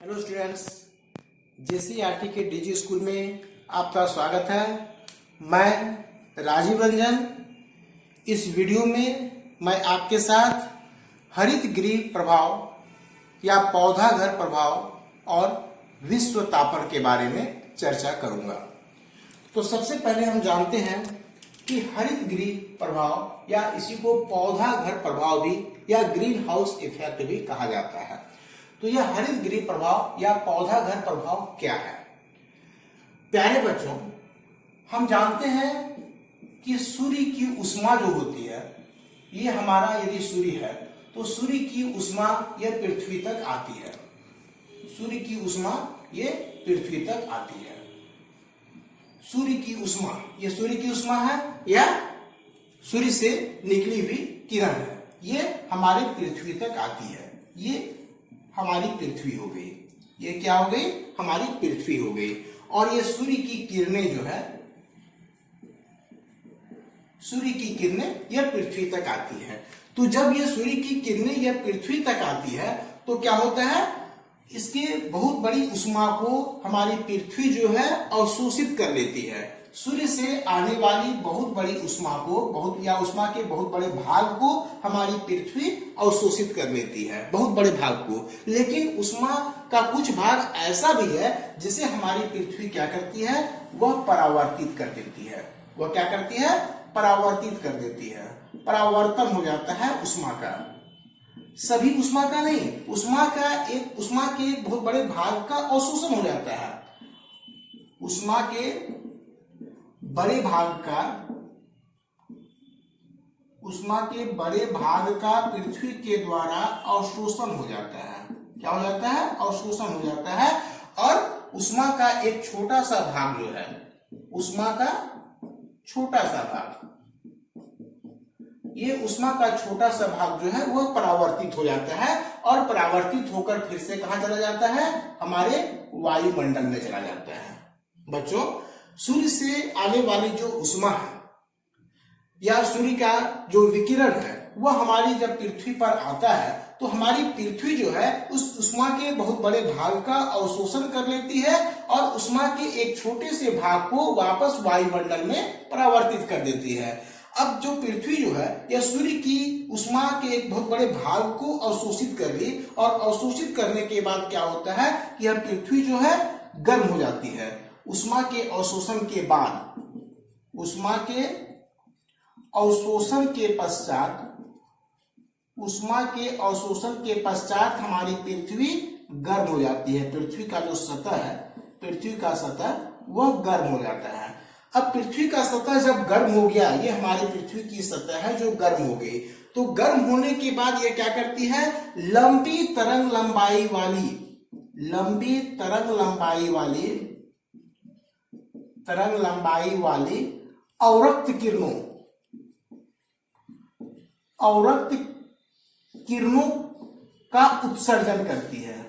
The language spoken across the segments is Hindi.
हेलो स्टूडेंट्स, जेसीईआरटी के डीजी स्कूल में आपका स्वागत है। मैं राजीव रंजन। इस वीडियो में मैं आपके साथ हरित गृह प्रभाव या पौधा घर प्रभाव और विश्व तापन के बारे में चर्चा करूंगा। तो सबसे पहले हम जानते हैं कि हरित गृह प्रभाव या इसी को पौधा घर प्रभाव भी या ग्रीन हाउस इफेक्ट भी कहा जाता है। तो यह हरित गृह प्रभाव या पौधा घर प्रभाव क्या है? प्यारे बच्चों, हम जानते हैं कि सूर्य की ऊष्मा जो होती है, ये हमारा यदि सूर्य है तो सूर्य की ऊष्मा यह पृथ्वी तक आती है। सूर्य की ऊष्मा ये पृथ्वी तक आती है। सूर्य की ऊष्मा, ये सूर्य की ऊष्मा है या सूर्य से निकली हुई किरण है, ये हमारे पृथ्वी तक आती है। ये हमारी पृथ्वी हो गई। ये क्या हो गई? हमारी पृथ्वी हो गई। और ये सूर्य की किरणें जो है, सूर्य की किरणें यह पृथ्वी तक आती है। तो जब ये सूर्य की किरणें यह पृथ्वी तक आती है तो क्या होता है? इसके बहुत बड़ी ऊष्मा को हमारी पृथ्वी जो है अवशोषित कर लेती है। सूर्य से आने वाली बहुत बड़ी ऊष्मा को ऊष्मा के बहुत बड़े भाग को हमारी पृथ्वी अवशोषित कर लेती है, बहुत बड़े भाग को। लेकिन ऊष्मा का कुछ भाग ऐसा भी है जिसे हमारी पृथ्वी क्या करती है? वह परावर्तित कर देती है। वह क्या करती है? परावर्तित कर देती है। परावर्तन हो जाता है ऊष्मा का। सभी ऊष्मा का नहीं, ऊष्मा के एक बहुत बड़े भाग का अवशोषण हो जाता है। ऊष्मा के बड़े भाग का पृथ्वी के द्वारा अवशोषण हो जाता है। क्या हो जाता है? अवशोषण हो जाता है। और ऊष्मा का एक छोटा सा भाग जो है, ऊष्मा का छोटा सा भाग, ये ऊष्मा का छोटा सा भाग जो है वह परावर्तित हो जाता है। और परावर्तित होकर फिर से कहां चला जाता है? हमारे वायुमंडल में चला जाता है। बच्चों, सूर्य से आने वाली जो ऊष्मा है या सूर्य का जो विकिरण है, वह हमारी जब पृथ्वी पर आता है तो हमारी पृथ्वी जो है उस ऊष्मा के बहुत बड़े भाग का अवशोषण कर लेती है और ऊष्मा के एक छोटे से भाग को वापस वायुमंडल में परावर्तित कर देती है। अब जो पृथ्वी जो है यह सूर्य की ऊष्मा के एक बहुत बड़े भाग को अवशोषित कर ली, और अवशोषित करने के बाद क्या होता है कि यह पृथ्वी जो है गर्म हो जाती है। ऊष्मा के अवशोषण के बाद, ऊष्मा के अवशोषण के पश्चात हमारी पृथ्वी गर्म हो जाती है। पृथ्वी का जो सतह है, पृथ्वी का सतह वह गर्म हो जाता है। अब पृथ्वी का सतह जब गर्म हो गया, ये हमारी पृथ्वी की सतह है जो गर्म हो गई, तो गर्म होने के बाद ये क्या करती है? लंबी तरंग लंबाई वाली अवरक्त किरणों का उत्सर्जन करती है।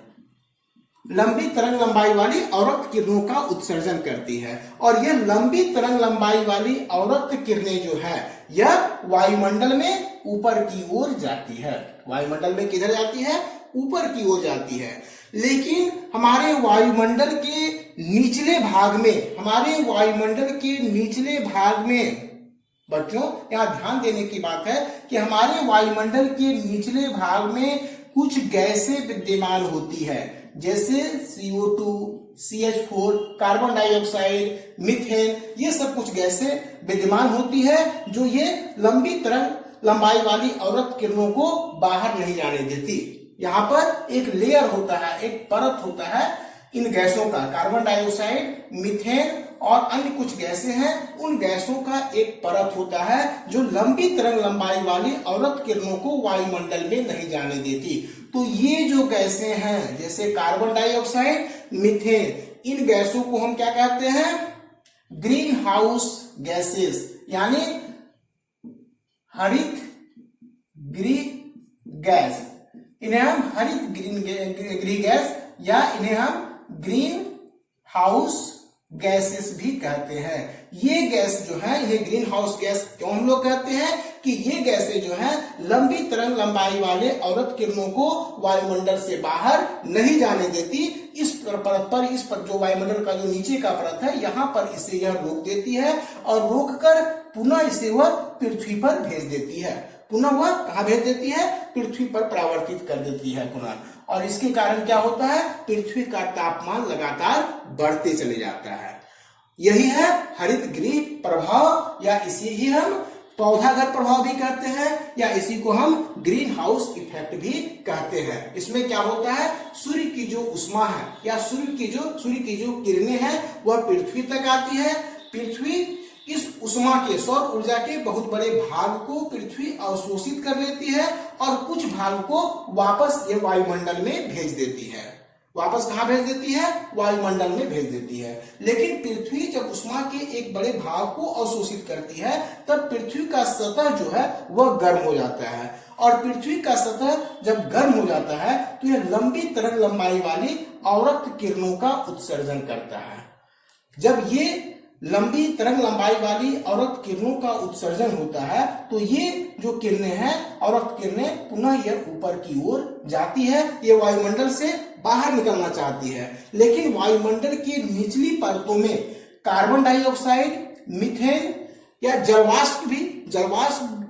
लंबी तरंग लंबाई वाली अवरक्त किरणों का उत्सर्जन करती है। और यह लंबी तरंग लंबाई वाली अवरक्त किरणें जो है यह वायुमंडल में ऊपर की ओर जाती है। वायुमंडल में किधर जाती है? ऊपर की ओर जाती है। लेकिन हमारे वायुमंडल के निचले भाग में बच्चों, यहाँ ध्यान देने की बात है कि हमारे वायुमंडल के निचले भाग में कुछ गैसें विद्यमान होती है, जैसे CO2, CH4, carbon dioxide, methane, ये सब कुछ गैसें विद्यमान होती है जो ये लंबी तरंग लंबाई वाली अवरक्त किरणों को बाहर नहीं जाने देती। यहाँ पर एक लेयर होता है, एक परत होता है इन गैसों का। कार्बन डाइऑक्साइड, मीथेन और अन्य कुछ गैसें हैं, उन गैसों का एक परत होता है जो लंबी तरंग लंबाई वाली अवरक्त किरणों को वायुमंडल में नहीं जाने देती। तो ये जो गैसें हैं, जैसे कार्बन डाइऑक्साइड, मीथेन, इन गैसों को हम क्या कहते हैं? ग्रीन हाउस गैसेस, यानी हरित गृह गैस। इन्हें हम हरित गृह गैस या इन्हें हम ग्रीन हाउस गैसेस भी कहते हैं। ये गैस जो है, ये ग्रीन हाउस गैस क्यों हम लोग कहते हैं कि ये गैसें जो है लंबी तरंग लंबाई वाले औरत किरणों को वायुमंडल से बाहर नहीं जाने देती। इस परत पर, इस पर जो वायुमंडल का जो नीचे का परत है, यहाँ पर इसे यह रोक देती है और रोककर पुनः इसे वह पृथ्वी पर भेज देती है। पुनः वह कहाँ भेज देती है? पृथ्वी पर परावर्तित कर देती है पुनः। और इसके कारण क्या होता है? पृथ्वी का तापमान लगातार बढ़ते चले जाता है। यही है हरित गृह प्रभाव, या इसी ही हम पौधाघर प्रभाव भी कहते हैं, या इसी को हम ग्रीन हाउस इफेक्ट भी कहते हैं। इसमें क्या होता है? सूर्य की जो उष्मा है या सूर्य की जो किरणें हैं वह पृथ्वी तक आती है। पृथ्वी इस उष्मा के, सौर ऊर्जा के बहुत बड़े भाग को पृथ्वी अवशोषित कर लेती है और कुछ भाग को वापस ये वायुमंडल में भेज देती है। वापस कहाँ भेज देती है? वायुमंडल में भेज देती है। लेकिन पृथ्वी जब उष्मा के एक बड़े भाग को अवशोषित करती है तब पृथ्वी का सतह जो है वह गर्म हो जाता है, और पृथ्वी का सतह जब गर्म हो जाता है तो यह लंबी तरंग लंबाई वाली औरक्त किरणों का उत्सर्जन करता है। जब ये लंबी तरंग लंबाई वाली औरत किरणों का उत्सर्जन होता है तो ये जो किरणें हैं, औरत किरणें, पुनः यह ऊपर की ओर जाती है। ये वायुमंडल से बाहर निकलना चाहती है, लेकिन वायुमंडल की निचली परतों में कार्बन डाइऑक्साइड, मीथेन या जलवाष्प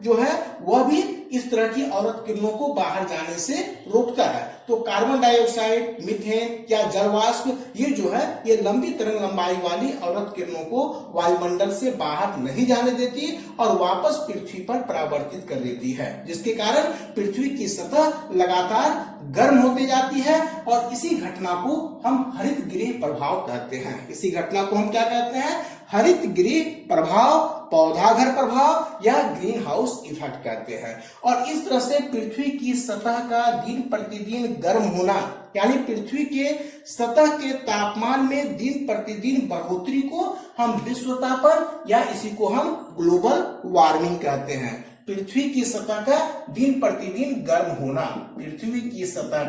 जो है वह भी इस तरह की औरत किरणों को बाहर जाने से रोकता है। तो कार्बन डाइऑक्साइड, मीथेन या जलवाष्प ये जो है ये लंबी तरंग लंबाई वाली औरत किरणों को वायुमंडल से बाहर नहीं जाने देती और वापस पृथ्वी पर परावर्तित कर देती है, जिसके कारण पृथ्वी की सतह लगातार गर्म होते जाती है। और इसी घटना को हम हरित गृह प्रभाव कहते हैं। इसी घटना को हम क्या कहते हैं? हरित गृह प्रभाव, पौधाघर प्रभाव या ग्रीन हाउस इफेक्ट कहते हैं। और इस तरह से पृथ्वी की सतह का दिन प्रतिदिन गर्म होना, यानी पृथ्वी के सतह के तापमान में दिन प्रतिदिन बढ़ोतरी को हम विश्वतापन या इसी को हम ग्लोबल वार्मिंग कहते हैं। पृथ्वी की सतह का दिन प्रतिदिन गर्म होना, पृथ्वी की सतह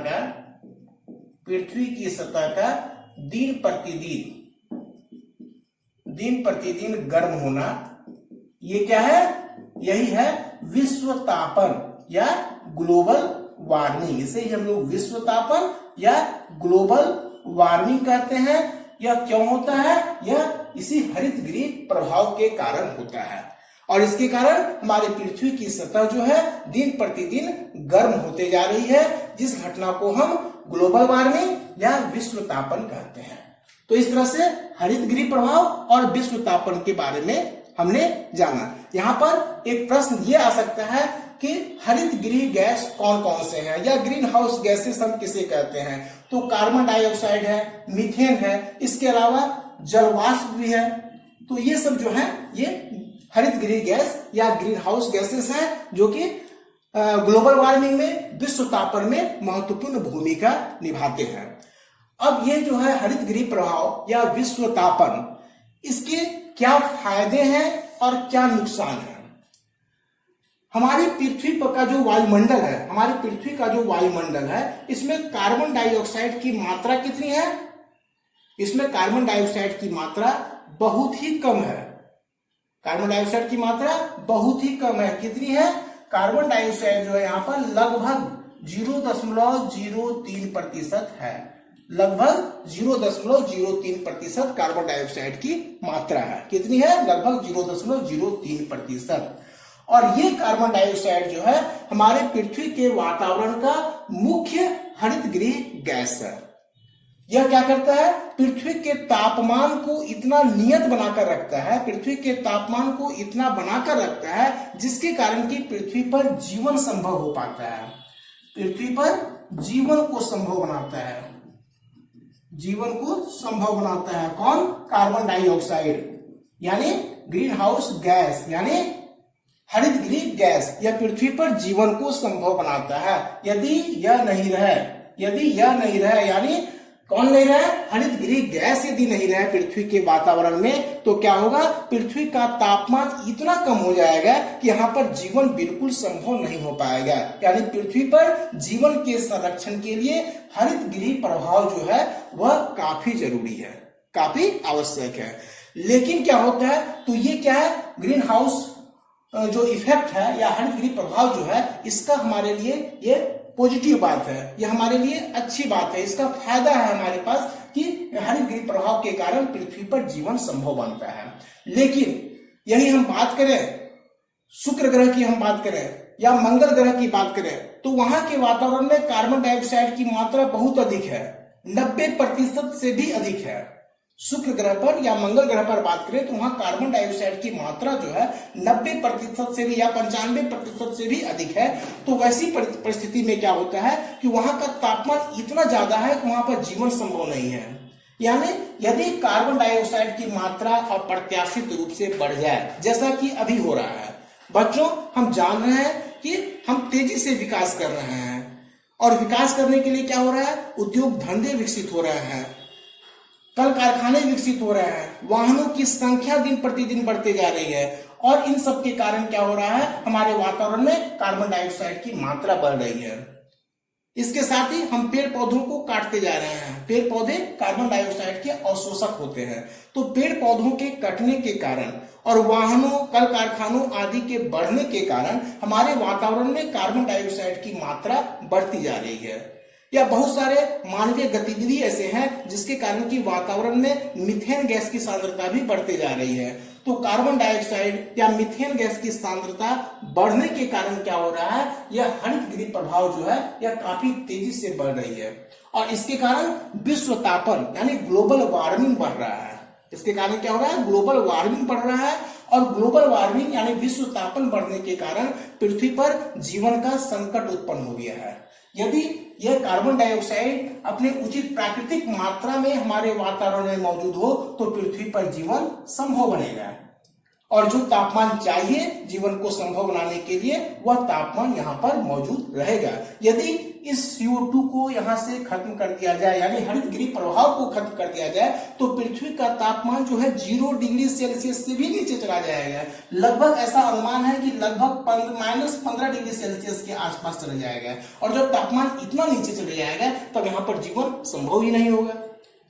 का दिन प्रतिदिन गर्म होना, ये क्या है? यही है विश्वतापन या ग्लोबल वार्मिंग। इसे ही हम लोग विश्वतापन या ग्लोबल वार्मिंग कहते हैं। यह क्यों होता है? यह इसी हरित गृह प्रभाव के कारण होता है, और इसके कारण हमारी पृथ्वी की सतह जो है दिन प्रतिदिन गर्म होते जा रही है, जिस घटना को हम ग्लोबल वार्मिंग या विश्वतापन कहते हैं। तो इस तरह से हरित गृह प्रभाव और विश्वतापन के बारे में हमने जाना। यहाँ पर एक प्रश्न ये आ सकता है कि हरित गृह गैस कौन कौन से हैं, या ग्रीन हाउस गैसेस हम किसे कहते हैं? तो कार्बन डाइऑक्साइड है, मीथेन है, इसके अलावा जलवाष्प भी है। तो ये सब जो है ये हरित गृह गैस या ग्रीन हाउस गैसेस हैं, जो कि ग्लोबल वार्मिंग में, विश्वतापन में महत्वपूर्ण भूमिका निभाते हैं। अब ये जो है हरित गृह प्रभाव या विश्वतापन, इसके क्या फायदे हैं और क्या नुकसान है? हमारी पृथ्वी पर का जो वायुमंडल है, हमारी पृथ्वी का जो वायुमंडल है, इसमें कार्बन डाइऑक्साइड की मात्रा कितनी है? इसमें कार्बन डाइऑक्साइड की मात्रा बहुत ही कम है। कार्बन डाइऑक्साइड की मात्रा बहुत ही कम है। कितनी है? कार्बन डाइऑक्साइड जो है यहाँ पर लगभग 0.03% है। लगभग 0.03% कार्बन डाइऑक्साइड की मात्रा है। कितनी है? लगभग 0.03%। और ये कार्बन डाइऑक्साइड जो है हमारे पृथ्वी के वातावरण का मुख्य हरित गृह गैस है। यह क्या करता है? पृथ्वी के तापमान को इतना नियत बनाकर रखता है, पृथ्वी के तापमान को इतना बनाकर रखता है जिसके कारण कि पृथ्वी पर जीवन संभव हो पाता है। पृथ्वी पर जीवन को संभव बनाता है। जीवन को संभव बनाता है कौन? कार्बन डाइऑक्साइड, यानी ग्रीन हाउस गैस, यानी हरित गृह गैस। यह पृथ्वी पर जीवन को संभव बनाता है। यदि यह नहीं रहे, यानी कौन नहीं रहे? हरित गृह गैस यदि नहीं रहे पृथ्वी के वातावरण में, तो क्या होगा? पृथ्वी का तापमान इतना कम हो जाएगा कि यहाँ पर जीवन बिल्कुल संभव नहीं हो पाएगा। यानी पृथ्वी पर जीवन के संरक्षण के लिए हरित गृह प्रभाव जो है वह काफी जरूरी है, काफी आवश्यक है। लेकिन क्या होता है, तो ये क्या है, ग्रीन हाउस जो इफेक्ट है या हरित गृह प्रभाव जो है, इसका हमारे लिए ये पॉजिटिव बात है, ये हमारे लिए अच्छी बात है, इसका फायदा है हमारे पास कि हरित गृह प्रभाव के कारण पृथ्वी पर जीवन संभव बनता है। लेकिन यही हम बात करें शुक्र ग्रह की, हम बात करें या मंगल ग्रह की बात करें, तो वहां के वातावरण में कार्बन डाइऑक्साइड की मात्रा बहुत अधिक है, 90% से भी अधिक है। शुक्र ग्रह पर या मंगल ग्रह पर बात करें तो वहां कार्बन डाइऑक्साइड की मात्रा जो है 90% से भी या 95% से भी अधिक है। तो वैसी परिस्थिति में क्या होता है कि वहां का तापमान इतना ज्यादा है कि वहां पर जीवन संभव नहीं है। यानी यदि कार्बन डाइऑक्साइड की मात्रा अप्रत्याशित रूप से बढ़ जाए, जैसा कि अभी हो रहा है, बच्चों हम जान रहे हैं कि हम तेजी से विकास कर रहे हैं, और विकास करने के लिए क्या हो रहा है, उद्योग धंधे विकसित हो रहे हैं, कल कारखाने विकसित हो रहे हैं, वाहनों की संख्या दिन प्रतिदिन बढ़ते जा रही है, और इन सब के कारण क्या हो रहा है, हमारे वातावरण में कार्बन डाइऑक्साइड की मात्रा बढ़ रही है। इसके साथ ही हम पेड़ पौधों को काटते जा रहे हैं। पेड़ पौधे कार्बन डाइऑक्साइड के अवशोषक होते हैं, तो पेड़ पौधों के कटने के कारण और वाहनों, कल कारखानों आदि के बढ़ने के कारण हमारे वातावरण में कार्बन डाइऑक्साइड की मात्रा बढ़ती जा रही है। या बहुत सारे मानवीय गतिविधि ऐसे हैं जिसके कारण कि वातावरण में मीथेन गैस की सांद्रता भी बढ़ते जा रही है। तो कार्बन डाइऑक्साइड या मीथेन गैस की सांद्रता बढ़ने के कारण क्या हो रहा है, यह हरित गृह प्रभाव जो है यह काफी तेजी से बढ़ रही है, और इसके कारण विश्व तापन यानी ग्लोबल वार्मिंग बढ़ रहा है। इसके कारण क्या हो रहा है, ग्लोबल वार्मिंग बढ़ रहा है, और ग्लोबल वार्मिंग यानी विश्व तापन बढ़ने के कारण पृथ्वी पर जीवन का संकट उत्पन्न हो गया है। यदि यह कार्बन डाइऑक्साइड अपने उचित प्राकृतिक मात्रा में हमारे वातावरण में मौजूद हो तो पृथ्वी पर जीवन संभव बनेगा, और जो तापमान चाहिए जीवन को संभव बनाने के लिए वह तापमान यहाँ पर मौजूद रहेगा। यदि इस CO2 को यहाँ से खत्म कर दिया जाए, यानी हरित गृह प्रभाव को खत्म कर दिया जाए, तो पृथ्वी का तापमान जो है 0 डिग्री सेल्सियस से भी नीचे चला जाएगा। लगभग ऐसा अनुमान है कि लगभग -15 डिग्री सेल्सियस के आसपास चला जाएगा, और जब तापमान इतना नीचे चले जाएगा तब यहाँ पर जीवन संभव ही नहीं होगा।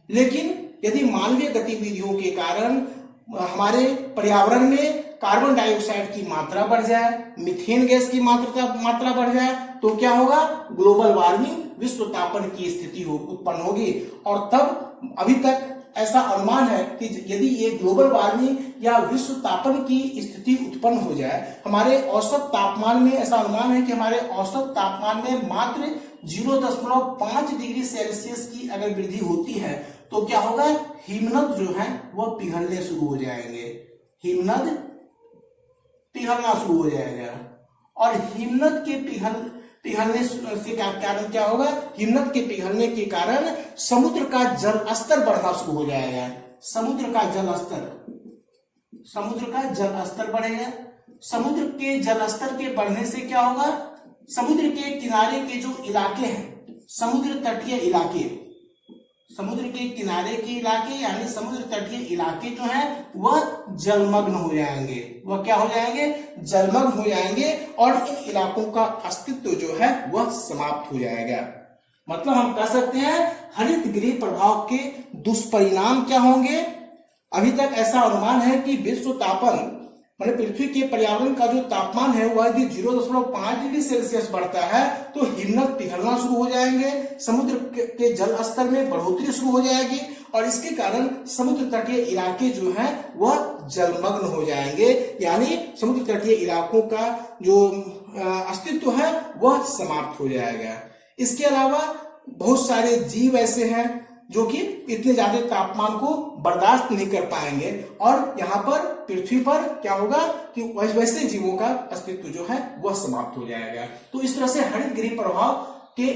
लेकिन यदि मानवीय गतिविधियों के कारण हमारे पर्यावरण में कार्बन डाइऑक्साइड की मात्रा बढ़ जाए, मीथेन गैस की मात्रा बढ़ जाए, तो क्या होगा, ग्लोबल वार्मिंग, विश्व तापन की स्थिति उत्पन्न होगी। और तब अभी तक ऐसा अनुमान है कि यदि ये ग्लोबल वार्मिंग या विश्व तापन की स्थिति उत्पन्न हो जाए, हमारे औसत तापमान में ऐसा अनुमान है कि हमारे औसत तापमान में मात्र 0.5 डिग्री सेल्सियस की अगर वृद्धि होती है तो क्या होगा, हिमनद जो है वह पिघलने शुरू हो जाएंगे, हिमनद पिघलना शुरू हो जाएगा। और हिमनद के पिघलने से कारण क्या होगा, हिमनद के पिघलने के कारण समुद्र का जल स्तर बढ़ना शुरू हो जाएगा। समुद्र का जल स्तर बढ़ेगा। समुद्र के जल स्तर के बढ़ने से क्या होगा, समुद्र के किनारे के जो इलाके हैं, समुद्र तटीय इलाके, समुद्र के किनारे के इलाके यानी समुद्र तटीय इलाके जो हैं वह जलमग्न हो जाएंगे। वह क्या हो जाएंगे, जलमग्न हो जाएंगे, और इन इलाकों का अस्तित्व जो है वह समाप्त हो जाएगा। मतलब हम कह सकते हैं हरित गृह प्रभाव के दुष्परिणाम क्या होंगे। अभी तक ऐसा अनुमान है कि विश्व तापन माने पृथ्वी के पर्यावरण का जो तापमान है वह यदि 0.5 डिग्री सेल्सियस बढ़ता है तो हिमनद पिघलना शुरू हो जाएंगे, समुद्र के जल स्तर में बढ़ोतरी शुरू हो जाएगी, और इसके कारण समुद्र तटीय इलाके जो हैं वह जलमग्न हो जाएंगे, यानी समुद्र तटीय इलाकों का जो अस्तित्व है वह समाप्त हो जाएगा। इसके अलावा बहुत सारे जीव ऐसे हैं जो कि इतने ज्यादा तापमान को बर्दाश्त नहीं कर पाएंगे, और यहाँ पर पृथ्वी पर क्या होगा कि वैसे जीवों का अस्तित्व जो है वह समाप्त हो जाएगा। तो इस तरह से हरित गृह प्रभाव के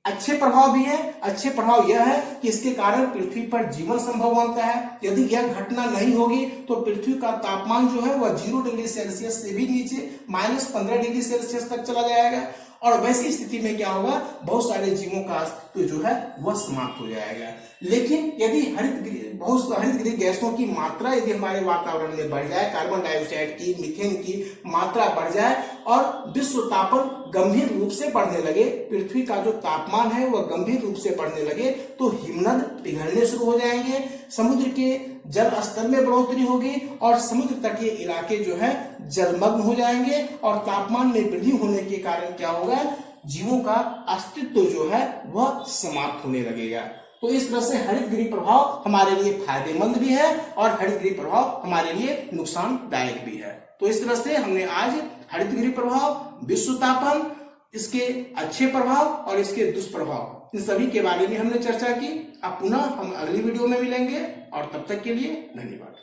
अच्छे प्रभाव भी है। अच्छे प्रभाव यह है कि इसके कारण पृथ्वी पर जीवन संभव बनता है। यदि यह घटना नहीं होगी तो पृथ्वी का तापमान जो है वह 0 डिग्री सेल्सियस से भी नीचे -15 डिग्री सेल्सियस तक चला जाएगा, और वैसी स्थिति में क्या होगा, बहुत सारे जीवों का अस्तित्व जो है वह समाप्त हो जाएगा। लेकिन यदि बहुत हरित गृह गैसों की मात्रा यदि हमारे वातावरण में बढ़ जाए, कार्बन डाइऑक्साइड की, मीथेन की मात्रा बढ़ जाए, और विश्व तापन गंभीर रूप से बढ़ने लगे, पृथ्वी का जो तापमान है वह गंभीर रूप से बढ़ने लगे, तो हिमनद पिघलने शुरू हो जाएंगे, समुद्र के जल स्तर में बढ़ोतरी होगी और समुद्र तटीय इलाके जो है जलमग्न हो जाएंगे और तापमान में वृद्धि होने के कारण क्या होगा, जीवों का अस्तित्व जो है वह समाप्त होने लगेगा। तो इस तरह से हरित गृह प्रभाव हमारे लिए फायदेमंद भी है और हरित गृह प्रभाव हमारे लिए नुकसानदायक भी है। तो इस तरह से हमने आज हरित गृह प्रभाव, विश्व तापन, इसके अच्छे प्रभाव और इसके दुष्प्रभाव, इन सभी के बारे में हमने चर्चा की। अब पुनः हम अगली वीडियो में मिलेंगे और तब तक के लिए धन्यवाद।